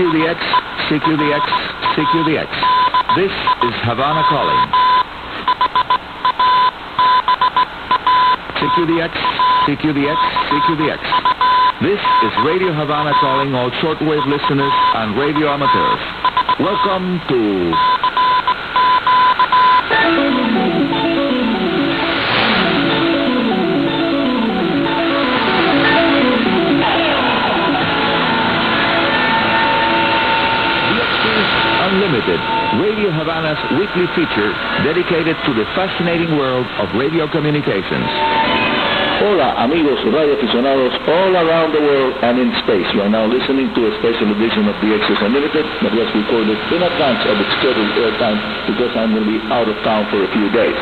CQDX, CQDX, CQDX. This is Havana calling. CQDX, CQDX, CQDX. This is Radio Havana calling all shortwave listeners and radio amateurs. Welcome to... DXers Unlimited, Radio Havana's weekly feature dedicated to the fascinating world of radio communications. Hola amigos radio aficionados all around the world and in space. You are now listening to a special edition of DXers Unlimited that was recorded in advance of its scheduled airtime because I'm going to be out of town for a few days.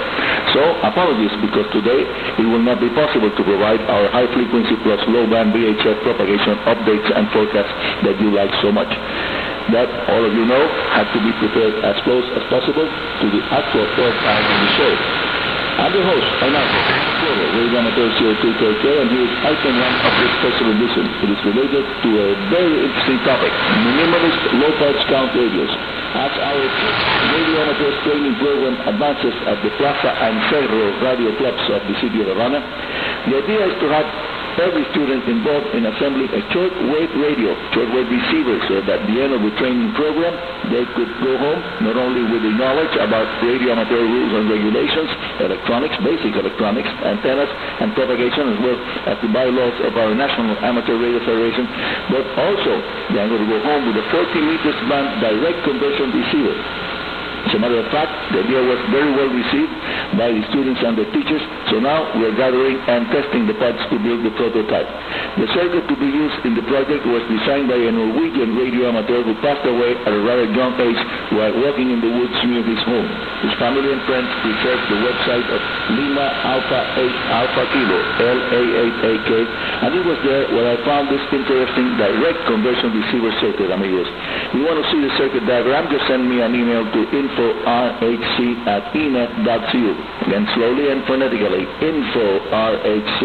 So apologies because today it will not be possible to provide our high frequency plus low band VHF propagation updates and forecasts that you like so much. That all of you know had to be prepared as close as possible to the actual airtime of the show. I'm your host, Arnie. Radio Amateur 02KK, and here is Icom of this special edition. It is related to a very interesting topic, minimalist low-parts count radios. As our Radio Amateur training program advances at the Plaza and Cerro radio clubs of the city of Havana, the idea is to have every student involved in assembling a shortwave radio, shortwave receiver, so that at the end of the training program, they could go home not only with the knowledge about radio amateur rules and regulations, electronics, basic electronics, antennas, and propagation, as well as the bylaws of our National Amateur Radio Federation, but also they are going to go home with a 40 meters band direct conversion receiver. As a matter of fact, the idea was very well received by the students and the teachers, so now we're gathering and testing the parts to build the prototype. The circuit to be used in the project was designed by a Norwegian radio amateur who passed away at a rather young age while walking in the woods near his home. His family and friends researched the website of Lima Alpha 8 Alpha Kilo, LA8AK, and it was there where I found this interesting direct conversion receiver circuit, amigos. If you want to see the circuit diagram, just send me an email to info.rhc@enet.cu. Again, slowly and phonetically, info.rhc,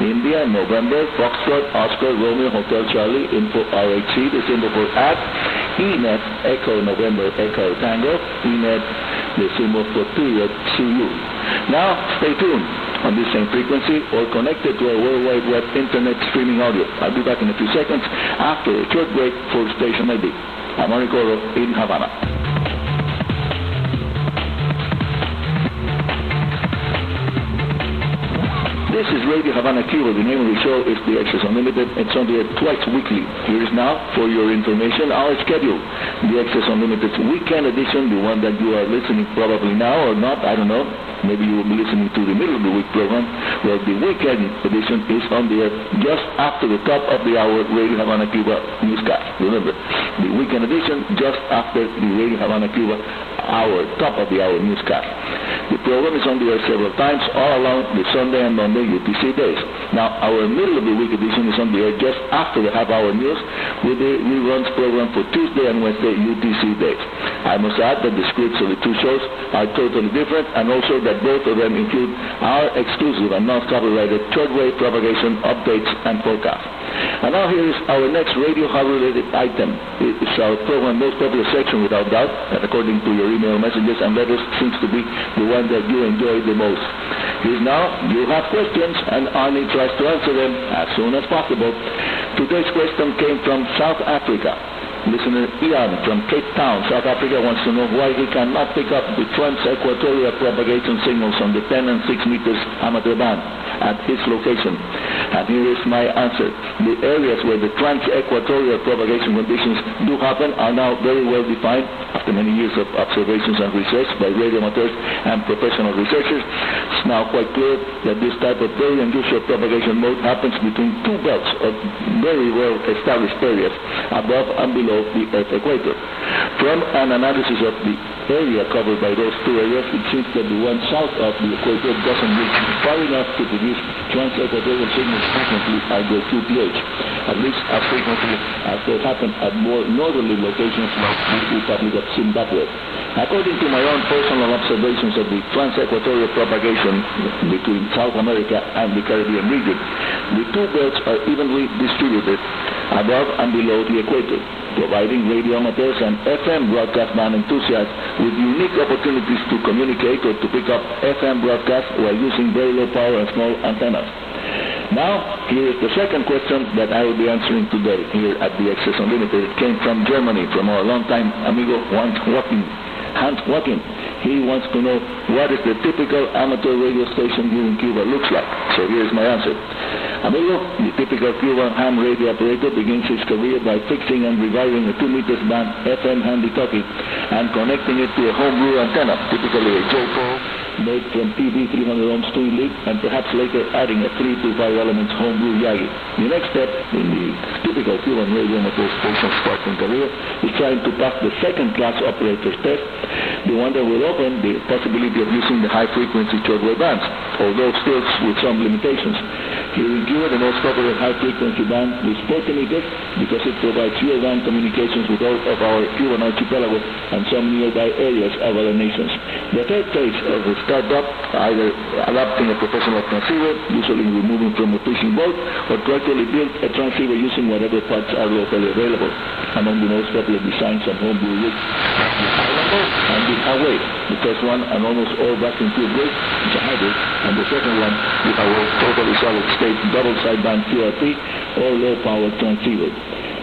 India, November, Foxtrot, Oscar, Romeo, Hotel Charlie, info.rhc, the symbol for at, enet, Echo, November, Echo, Tango, enet, the symbol for period, CU. Now, stay tuned on this same frequency or connected to our World Wide Web Internet streaming audio. I'll be back in a few seconds after a short break for station ID. I'm Arnie in Havana. This is Radio Havana Cuba. The name of the show is DXers Unlimited. It's on the air twice weekly. Here is now, for your information, our schedule. DXers Unlimited's weekend edition, the one that you are listening probably now or not, I don't know. Maybe you will be listening to the middle of the week program. Well, the weekend edition is on the air just after the top of the hour Radio Havana Cuba newscast. Remember, the weekend edition just after the Radio Havana Cuba hour, top of the hour newscast. The program is on the air several times all along the Sunday and Monday UTC days. Now, our middle of the week edition is on the air just after the half-hour news with the reruns program for Tuesday and Wednesday UTC days. I must add that the scripts of the two shows are totally different, and also that both of them include our exclusive and non-copyrighted shortwave propagation updates and forecasts. And now here is our next Radio Havana-related item. It's our program most popular section, without doubt, and according to your email messages and letters, seems to be the one that you enjoy the most. Here's now, you have questions, and Arnie tries to answer them as soon as possible. Today's question came from South Africa. Listener Ian from Cape Town, South Africa, wants to know why he cannot pick up the trans-equatorial propagation signals on the 10 and 6 meters amateur band at his location. And here is my answer. The areas where the trans-equatorial propagation conditions do happen are now very well defined after many years of observations and research by radio amateurs and professional researchers. It's now quite clear that this type of very unusual propagation mode happens between two belts of very well established areas above and below the Earth equator. From an analysis of the area covered by those two areas, it seems that the one south of the equator doesn't reach far enough to produce trans-equatorial signals frequently at their QPH, at least as frequently as they happen at more northerly locations like the Republic of Zimbabwe. According to my own personal observations of the trans-equatorial propagation between South America and the Caribbean region, the two belts are evenly distributed above and below the equator. providing radio amateurs and FM broadcast band enthusiasts with unique opportunities to communicate or to pick up FM broadcasts while using very low power and small antennas. Now, here is the second question that I will be answering today here at DXers Unlimited. It came from Germany, from our longtime amigo Hans Joachim. He wants to know what is the typical amateur radio station here in Cuba looks like. So here's my answer. Amigo, the typical Cuban ham radio operator begins his career by fixing and reviving a 2 meters band FM handy-talkie and connecting it to a homebrew antenna, typically a J-pole made from PV 300 ohms twin lead, and perhaps later adding a 3 to 5 elements homebrew Yagi. The next step in the typical Cuban radio amateur station starting career is trying to pass the second-class operator's test, the one that will open the possibility of using the high-frequency shortwave bands, although still with some limitations. Here in Cuba, the most popular high-frequency band is 40 meters because it provides year-round communications with all of our Cuban archipelago and some nearby areas of other nations. The third phase of the startup, either adopting a professional transceiver, usually removing from a fishing boat, or to actually build a transceiver using whatever parts are locally available. Among the most popular designs of homebrew rigs and the Huawei. The first one, an almost all vacuum tube rig, it's a hybrid, and the second one, the Huawei totally solid-state double sideband QRP or low-power transceiver.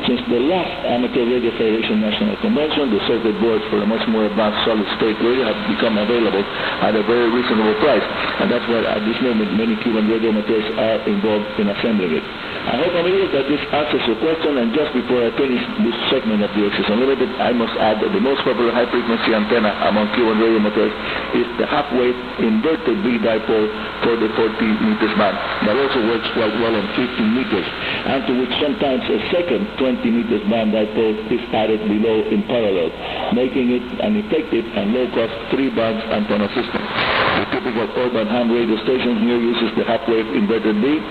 Since the last Amateur Radio Federation National Convention, the circuit boards for a much more advanced solid-state radio have become available at a very reasonable price, and that's why at this moment many Cuban radio amateurs are involved in assembling it. I hope, amigos, that this answers your question, and just before I finish this segment of DXers Unlimited, I must add that the most popular high-frequency antenna among Cuban radio amateurs is the half-wave inverted V dipole for the 40 meters band. That also works quite well on 15 meters, and to which sometimes a second 20 meters band dipole is added below in parallel, making it an effective and low-cost 3-band antenna system. The typical urban ham radio station here uses the half-wave inverted V,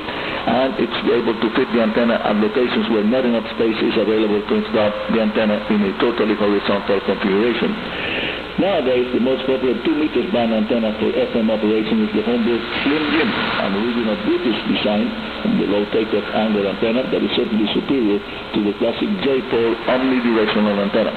and it's able to fit the antenna at locations where not enough space is available to install the antenna in a totally horizontal configuration. Nowadays, the most popular 2 meters band antenna for FM operation is the homebrew Slim Jim, an original British design, the low takeoff angle antenna that is certainly superior to the classic J-pole omnidirectional antenna.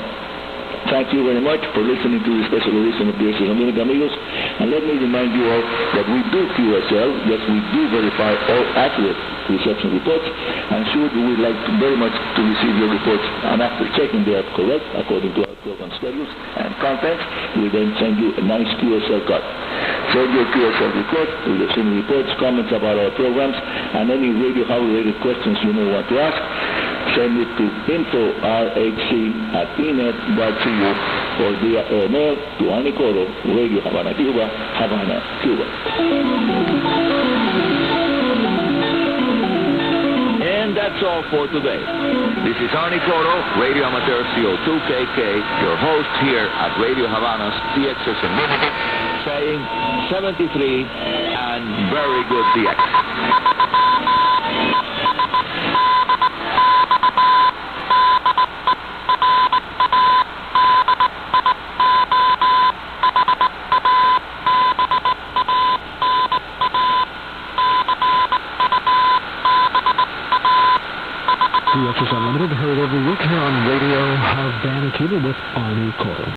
Thank you very much for listening to this special edition of DXers Unlimited, amigos. And let me remind you all that we do QSL, yes, we do verify all accurate reception reports, and sure we would like very much to receive your reports, and after checking they are correct according to our program schedules and contents, we then send you a nice QSL card. Send your QSL report with the same reports, comments about our programs, and any radio related questions you may want to ask. Send it to info@rhc@enet.cu or via email to Arnie, Radio Havana Cuba, Havana, Cuba. And that's all for today. This is Arnie, Radio Amateur CO2KK, your host here at Radio Havana's DXers Unlimited, saying 73 and very good DX. DXers Unlimited, heard every week here on Radio Havana Cuba with Arnie.